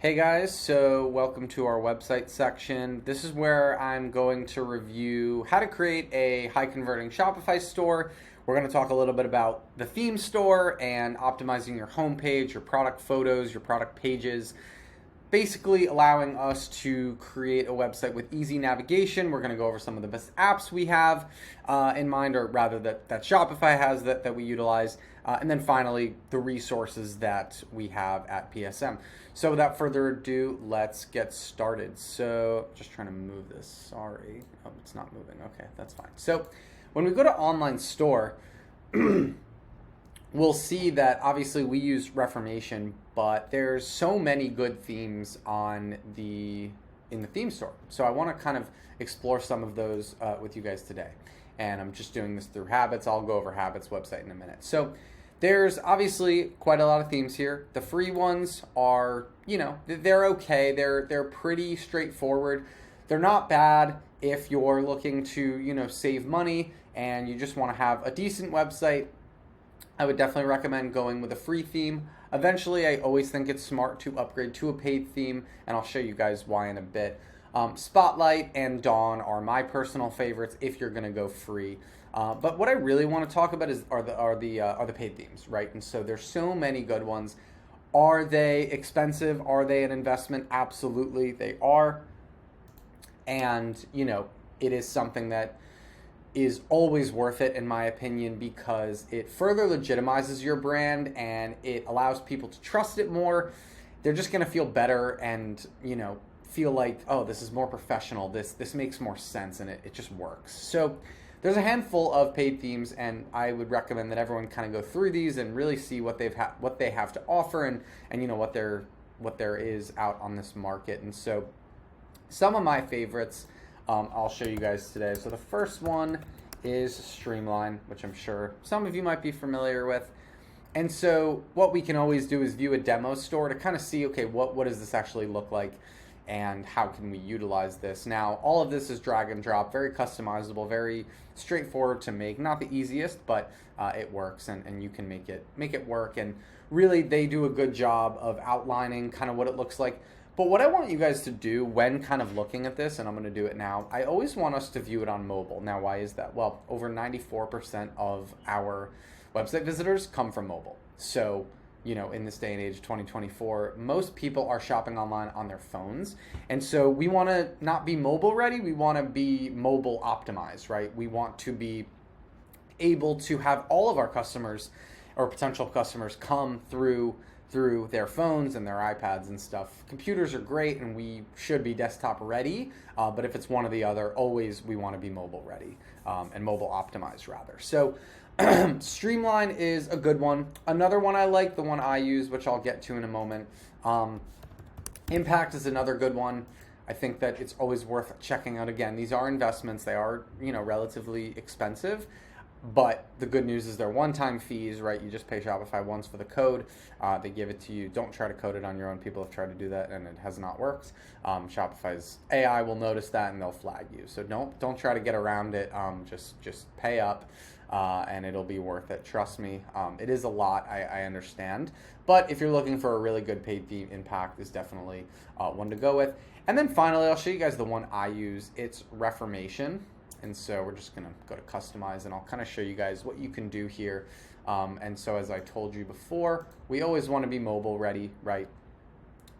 Hey guys, so welcome to our website section. This is where I'm going to review how to create a high converting Shopify store. We're going to talk a little bit about the theme store and optimizing your homepage, your product photos, your product pages, basically allowing us to create a website with easy navigation. We're going to go over some of the best apps we have in mind, or rather that Shopify has that we utilize. And then finally, the resources that we have at PSM. So without further ado, let's get started. So just trying to move this. Sorry. Oh, it's not moving. Okay, that's fine. So when we go to online store, we'll see that obviously we use Reformation, but there's so many good themes in the theme store. So I want to kind of explore some of those with you guys today. And I'm just doing this through Habits. I'll go over Habits website in a minute. So there's obviously quite a lot of themes here. The free ones are, they're okay. They're pretty straightforward. They're not bad if you're looking to, save money and you just want to have a decent website. I would definitely recommend going with a free theme. Eventually, I always think it's smart to upgrade to a paid theme, and I'll show you guys why in a bit. Spotlight and Dawn are my personal favorites if you're going to go free. But what I really want to talk about are the paid themes, right? And so there's so many good ones. Are they expensive? Are they an investment? Absolutely, they are. And it is something that is always worth it in my opinion, because it further legitimizes your brand and it allows people to trust it more. They're just going to feel better and feel like, oh, this is more professional, this makes more sense, and it just works. So there's a handful of paid themes, and I would recommend that everyone kind of go through these and really see what they have to offer, and what there is out on this market. And so some of my favorites I'll show you guys today. So the first one is Streamline, which I'm sure some of you might be familiar with. And so what we can always do is view a demo store to kind of see, okay, what does this actually look like and how can we utilize this? Now, all of this is drag and drop, very customizable, very straightforward to make. Not the easiest, but it works, and you can make it work. And really, they do a good job of outlining kind of what it looks like. But what I want you guys to do when kind of looking at this, and I'm going to do it now, I always want us to view it on mobile. Now, why is that? Well, over 94% of our website visitors come from mobile. So, in this day and age, 2024, most people are shopping online on their phones. And so we want to not be mobile ready. We want to be mobile optimized, right? We want to be able to have all of our customers or potential customers come through their phones and their iPads and stuff. Computers are great and we should be desktop ready, but if it's one or the other, always we want to be mobile ready and mobile optimized rather. So Streamline is a good one. Another one I like, the one I use, which I'll get to in a moment. Impact is another good one. I think that it's always worth checking out. Again, these are investments. They are, relatively expensive. But the good news is they're one-time fees, right? You just pay Shopify once for the code. They give it to you. Don't try to code it on your own. People have tried to do that and it has not worked. Shopify's AI will notice that and they'll flag you. So don't try to get around it. Just pay up and it'll be worth it. Trust me. It is a lot. I understand. But if you're looking for a really good paid theme, Impact is definitely one to go with. And then finally, I'll show you guys the one I use. It's Reformation. And so we're just going to go to customize and I'll kind of show you guys what you can do here. And so as I told you before, we always want to be mobile ready, right?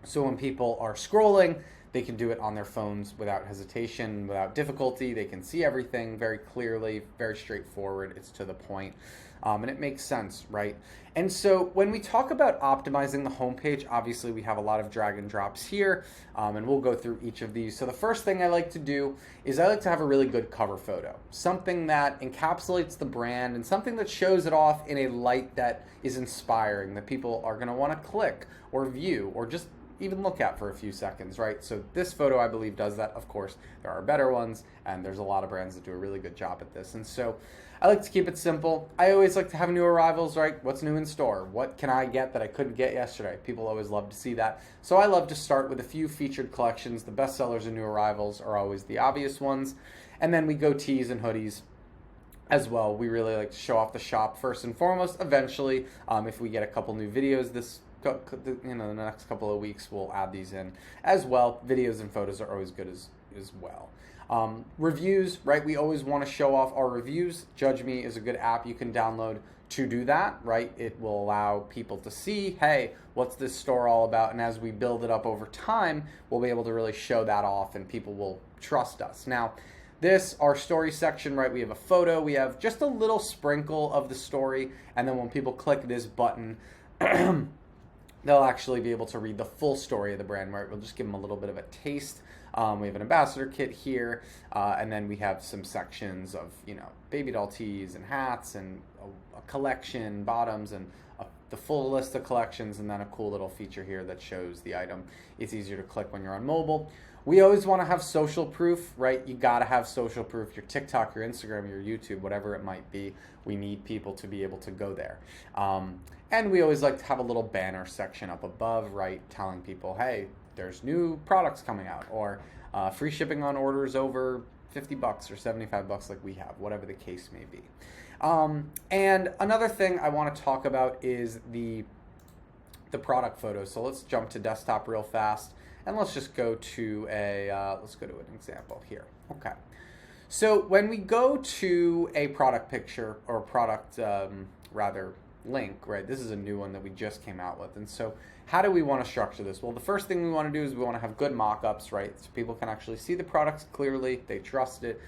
So when people are scrolling, they can do it on their phones without hesitation, without difficulty. They can see everything very clearly, very straightforward. It's to the point. And it makes sense, right? And so when we talk about optimizing the homepage, obviously we have a lot of drag and drops here, and we'll go through each of these. So the first thing I like to do is I like to have a really good cover photo, something that encapsulates the brand and something that shows it off in a light that is inspiring, that people are going to want to click or view or just even look at for a few seconds, right? So this photo, I believe, does that. Of course, there are better ones, and there's a lot of brands that do a really good job at this. And so I like to keep it simple. I always like to have new arrivals, right? What's new in store? What can I get that I couldn't get yesterday? People always love to see that. So I love to start with a few featured collections. The best sellers and new arrivals are always the obvious ones. And then we go tees and hoodies as well. We really like to show off the shop first and foremost. Eventually, if we get a couple new videos, this the next couple of weeks we'll add these in as well. Videos and photos are always good as well. Reviews, right? We always want to show off our reviews. Judge Me is a good app you can download to do that, right? It will allow people to see, hey, what's this store all about? And as we build it up over time, we'll be able to really show that off and people will trust us. Now, our story section, right? We have a photo, we have just a little sprinkle of the story, and then when people click this button, they'll actually be able to read the full story of the brand, right? We'll just give them a little bit of a taste. We have an ambassador kit here, and then we have some sections of, baby doll tees and hats and a collection, bottoms, and the full list of collections, and then a cool little feature here that shows the item. It's easier to click when you're on mobile. We always want to have social proof, right? You got to have social proof. Your TikTok, your Instagram, your YouTube, whatever it might be, we need people to be able to go there. And we always like to have a little banner section up above, right, telling people, hey, there's new products coming out, or free shipping on orders over $50 or $75 like we have, whatever the case may be. And another thing I want to talk about is the product photos. So let's jump to desktop real fast, and let's just go to an example here. Okay. So when we go to a product picture or product link, right? This is a new one that we just came out with. And so how do we want to structure this? Well, the first thing we want to do is we want to have good mock-ups, right? So people can actually see the products clearly, they trust it,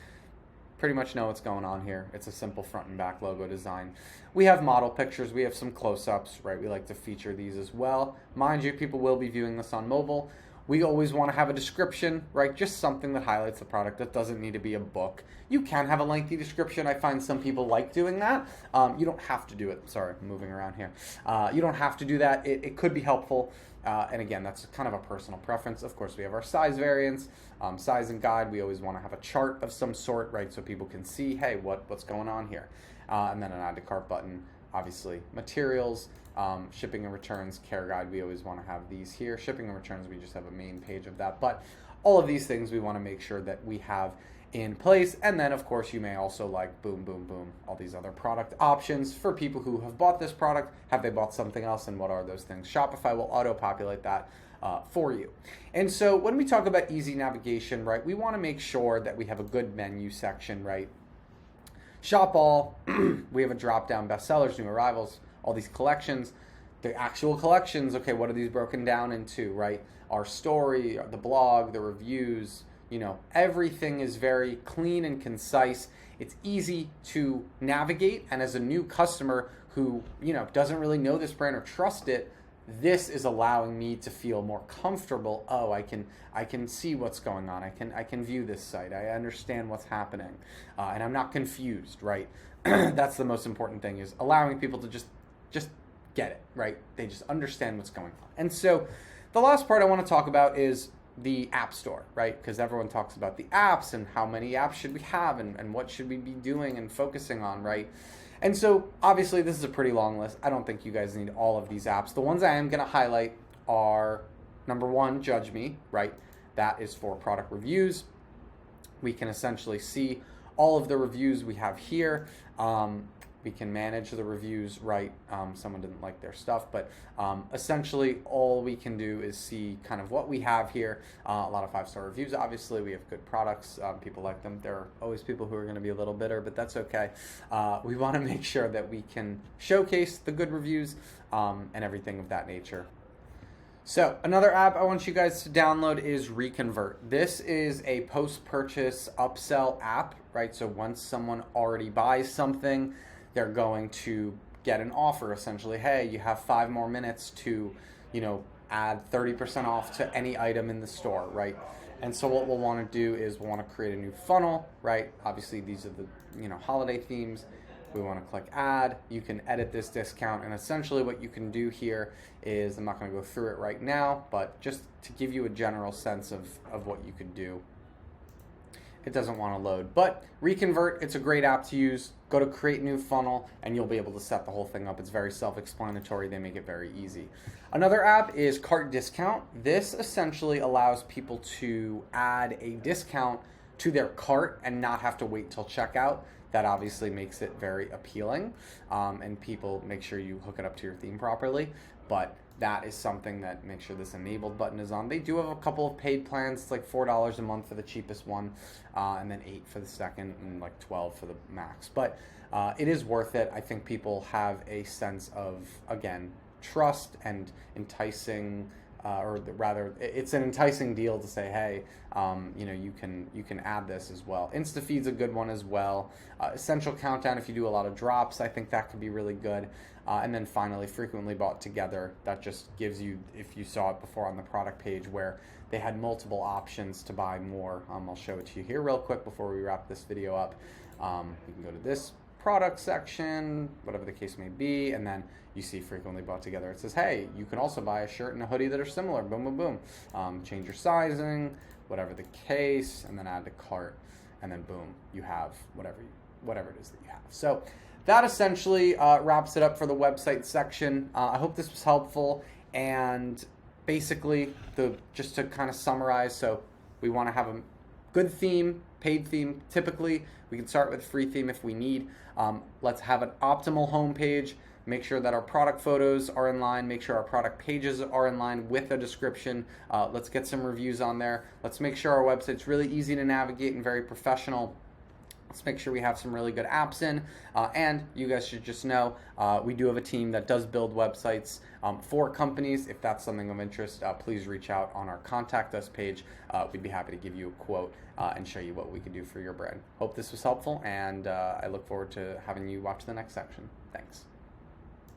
pretty much know what's going on here. It's a simple front and back logo design. We have model pictures, we have some close-ups, right? We like to feature these as well. Mind you, people will be viewing this on mobile. We always want to have a description, right? Just something that highlights the product. That doesn't need to be a book. You can have a lengthy description. I find some people like doing that. You don't have to do it. Sorry, I'm moving around here. You don't have to do that. It could be helpful. And again, that's kind of a personal preference. Of course, we have our size variants, size and guide. We always want to have a chart of some sort, right? So people can see, hey, what's going on here? And then an add to cart button. Obviously, materials. Shipping and returns, care guide, we always want to have these here. Shipping and returns, we just have a main page of that. But all of these things we want to make sure that we have in place. And then, of course, you may also like boom, boom, boom, all these other product options for people who have bought this product. Have they bought something else, and what are those things? Shopify will auto-populate that for you. And so when we talk about easy navigation, right, we want to make sure that we have a good menu section, right? Shop all, we have a drop-down bestsellers, new arrivals, all these collections, the actual collections, okay, what are these broken down into, right? Our story, the blog, the reviews, everything is very clean and concise. It's easy to navigate, and as a new customer who, doesn't really know this brand or trust it, this is allowing me to feel more comfortable. Oh, I can see what's going on. I can view this site. I understand what's happening, and I'm not confused, right? That's the most important thing, is allowing people to just get it, right? They just understand what's going on. And so the last part I want to talk about is the App Store, right? Because everyone talks about the apps and how many apps should we have and what should we be doing and focusing on, right? And so obviously this is a pretty long list. I don't think you guys need all of these apps. The ones I am going to highlight are, number one, Judge Me, right? That is for product reviews. We can essentially see all of the reviews we have here. We can manage the reviews, right? Someone didn't like their stuff, but essentially all we can do is see kind of what we have here. A lot of 5-star reviews, obviously. We have good products. People like them. There are always people who are going to be a little bitter, but that's okay. We want to make sure that we can showcase the good reviews and everything of that nature. So another app I want you guys to download is Reconvert. This is a post-purchase upsell app, right? So once someone already buys something, they're going to get an offer, essentially. Hey, you have 5 more minutes to, add 30% off to any item in the store, right? And so what we'll want to do is we'll want to create a new funnel, right? Obviously, these are the, holiday themes. We want to click add. You can edit this discount, and essentially what you can do here is, I'm not going to go through it right now, but just to give you a general sense of what you could do. It doesn't want to load, but Reconvert, it's a great app to use. Go to create new funnel and you'll be able to set the whole thing up. It's very self-explanatory. They make it very easy. Another app is Cart Discount. This essentially allows people to add a discount to their cart and not have to wait till checkout. That obviously makes it very appealing, and people make sure you hook it up to your theme properly. But that is something that make sure this enabled button is on. They do have a couple of paid plans. It's like $4 a month for the cheapest one, and then $8 for the second, and like $12 for the max. But it is worth it. I think people have a sense of, again, trust and enticing, or rather, it's an enticing deal to say, hey, you can add this as well. InstaFeed's a good one as well. Essential Countdown, if you do a lot of drops, I think that could be really good. And then finally, Frequently Bought Together. That just gives you, if you saw it before on the product page, where they had multiple options to buy more. I'll show it to you here real quick before we wrap this video up. You can go to this product section, whatever the case may be, and then you see Frequently Bought Together. It says, hey, you can also buy a shirt and a hoodie that are similar. Boom, boom, boom. Change your sizing, whatever the case, and then add to cart, and then boom, you have whatever it is that you have. So that essentially wraps it up for the website section. I hope this was helpful, and basically, just to kind of summarize, so we want to have a good theme, paid theme. Typically, we can start with free theme if we need. Let's have an optimal homepage. Make sure that our product photos are in line. Make sure our product pages are in line with a description. Let's get some reviews on there. Let's make sure our website's really easy to navigate and very professional. Let's make sure we have some really good apps in, and you guys should just know we do have a team that does build websites for companies. If that's something of interest, please reach out on our Contact Us page. We'd be happy to give you a quote and show you what we can do for your brand. Hope this was helpful, and I look forward to having you watch the next section. Thanks.